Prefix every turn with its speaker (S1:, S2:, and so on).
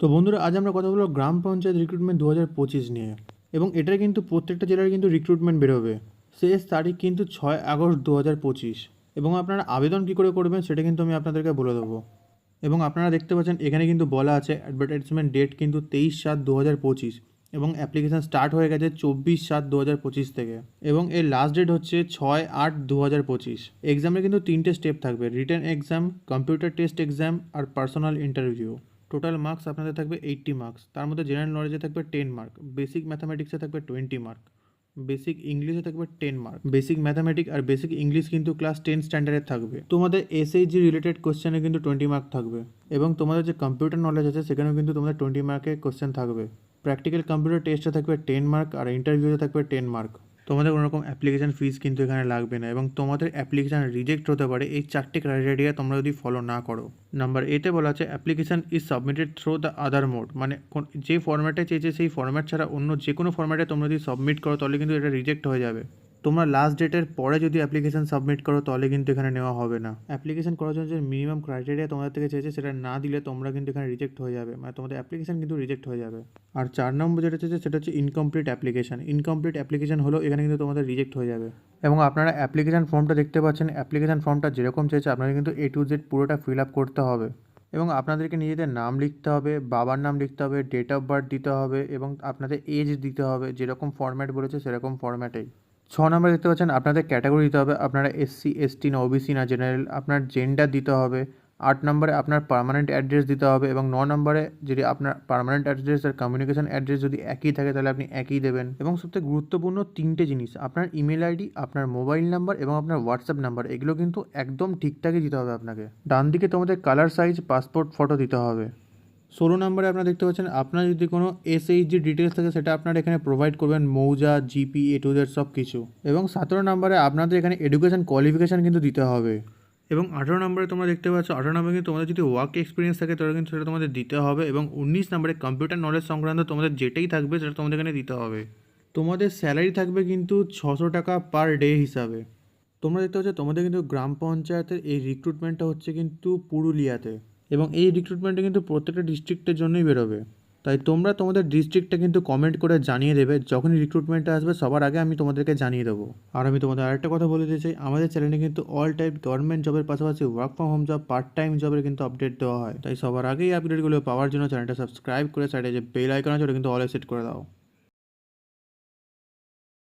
S1: তো বন্ধুরা, আজ আমরা কথা বলবো গ্রাম পঞ্চায়েত রিক্রুটমেন্ট 2025 নিয়ে। এবং এটার কিন্তু প্রত্যেকটা জেলার কিন্তু রিক্রুটমেন্ট বেরোবে। শেষ তারিখ কিন্তু 6 আগস্ট 2025। এবং আপনারা আবেদন কী করে করবেন সেটা কিন্তু আমি আপনাদেরকে বলে দেবো। এবং আপনারা দেখতে পাচ্ছেন এখানে কিন্তু বলা আছে অ্যাডভার্টাইজমেন্ট ডেট কিন্তু 23/7/2025। এবং অ্যাপ্লিকেশান স্টার্ট হয়ে গেছে 24/7/2025 থেকে। এবং এর লাস্ট ডেট হচ্ছে 6/8/2025। এক্সামে কিন্তু 3টে স্টেপ থাকবে: written exam, computer test exam আর পার্সোনাল ইন্টারভিউ। টোটাল মার্কস আপনাদের থাকবে 80 মার্কস। তার মধ্যে জেনারেল নলেজে থাকবে 10 মার্ক, বেসিক ম্যাথামেটিক্সে থাকবে 20 মার্ক, বেসিক ইংলিশে থাকবে 10 মার্ক। বেসিক ম্যাথামেটিক্স আর বেসিক ইংলিশ কিন্তু ক্লাস 10 স্ট্যান্ডার্ডের থাকবে। তোমাদের এসএইচজি রিলেটেড কোশ্চেনে কিন্তু 20 মার্ক থাকবে। এবং তোমাদের যে কম্পিউটার নলেজ আছে সেখানেও কিন্তু তোমাদের 20 মার্কের কোশ্চেন থাকবে। প্র্যাকটিক্যাল কম্পিউটার টেস্টে থাকবে 10 মার্ক আর ইন্টারভিউতে থাকবে 10 মার্ক। তোমাদের কোনো রকম অ্যাপ্লিকেশান ফিস কিন্তু এখানে লাগবে না। এবং তোমাদের অ্যাপ্লিকেশান রিজেক্ট হতে পারে এই 4টে ক্রাইটেরিয়া তোমরা যদি ফলো না করো। নাম্বার এতে বলা আছে application is submitted through the other mode, মানে যে ফর্ম্যাটে চেয়েছে সেই ফর্ম্যাট ছাড়া অন্য যে কোনো ফর্ম্যাটে তোমরা যদি সাবমিট করো তাহলে কিন্তু এটা রিজেক্ট হয়ে যাবে। তোমরা লাস্ট ডেটের পরে যদি অ্যাপ্লিকেশান সাবমিট করো তাহলে কিন্তু এখানে নেওয়া হবে না। অ্যাপ্লিকেশান করার জন্য যে মিনিমাম ক্রাইটেরিয়া তোমাদের থেকে চেয়েছে সেটা না দিলে তোমরা কিন্তু এখানে রিজেক্ট হয়ে যাবে, মানে তোমাদের অ্যাপ্লিকেশান কিন্তু রিজেক্ট হয়ে যাবে। আর 4 নম্বর যেটা চেয়েছে সেটা হচ্ছে ইনকমপ্লিট অ্যাপ্লিকেশান। ইনকমপ্লিট অ্যাপ্লিকেশান হলো এখানে কিন্তু তোমাদের রিজেক্ট হয়ে যাবে। এবং আপনারা অ্যাপ্লিকেশান ফর্মটা দেখতে পাচ্ছেন, অ্যাপ্লিকেশান ফর্মটা যেরকম চেয়েছে আপনাদের কিন্তু A to Z পুরোটা ফিল আপ করতে হবে। এবং আপনাদেরকে নিজেদের নাম লিখতে হবে, বাবার নাম লিখতে হবে, ডেট অফ বার্থ দিতে হবে এবং আপনাদের এজ দিতে হবে, যেরকম ফরম্যাট বলেছে সেরকম ফরম্যাটেই। 6 নম্বরে দেখতে পাচ্ছেন আপনাদের ক্যাটাগরি দিতে হবে, আপনারা SC ST না OBC না জেনারেল, আপনার জেন্ডার দিতে হবে। 8 নম্বরে আপনার পার্মানেন্ট অ্যাড্রেস দিতে হবে। এবং 9 নম্বরে যদি আপনার পার্মানেন্ট অ্যাড্রেস আর কমিউনিকেশন অ্যাড্রেস যদি একই থাকে তাহলে আপনি একই দেবেন। এবং সবথেকে গুরুত্বপূর্ণ 3টে জিনিস, আপনার ইমেল আইডি, আপনার মোবাইল নাম্বার এবং আপনার হোয়াটসঅ্যাপ নাম্বার, এগুলো কিন্তু একদম ঠিকঠাকই দিতে হবে আপনাকে। ডান দিকে তোমাদের কালার সাইজ পাসপোর্ট ফটো দিতে হবে। 16 নম্বরে আপনারা দেখতে পাচ্ছেন আপনার যদি কোনো এসএইচজি ডিটেলস থাকে সেটা আপনারা এখানে প্রোভাইড করবেন, মৌজা, জিপি, A to Z সব কিছু। এবং 17 নম্বরে আপনাদের এখানে এডুকেশন কোয়ালিফিকেশান কিন্তু দিতে হবে। এবং 18 নম্বরে তোমরা দেখতে পাচ্ছ 18 নম্বরে কিন্তু তোমাদের যদি ওয়ার্ক এক্সপিরিয়েন্স থাকে তাহলে কিন্তু সেটা তোমাদের দিতে হবে। এবং 19 নম্বরে কম্পিউটার নলেজ সংক্রান্ত তোমাদের যেটাই থাকবে সেটা তোমাদের এখানে দিতে হবে। তোমাদের স্যালারি থাকবে কিন্তু 600 টাকা পার ডে হিসাবে। তোমরা দেখতে পাচ্ছ তোমাদের কিন্তু গ্রাম পঞ্চায়েতের এই রিক্রুটমেন্টটা হচ্ছে কিন্তু পুরুলিয়াতে। এবং এই রিক্রুটমেন্টটা কিন্তু প্রত্যেকটা ডিস্ট্রিক্টের জন্যই বেরোবে। তাই তোমরা তোমাদের ডিস্ট্রিক্টটা কিন্তু কমেন্ট করে জানিয়ে দেবে, যখনই রিক্রুটমেন্টটা আসবে সবার আগে আমি তোমাদেরকে জানিয়ে দেবো। আর আমি তোমাদের আরেকটা কথা বলে দিতে চাই, আমাদের চ্যানেলে কিন্তু অল টাইপ গভর্নমেন্ট জবের পাশাপাশি work from home job, part time জবের কিন্তু আপডেট দেওয়া হয়। তাই সবার আগেই আপডেটগুলো পাওয়ার জন্য চ্যানেলটা সাবস্ক্রাইব করে সাইডে যে বেল আইকন আছে ওটা কিন্তু অল সেট করে দাও।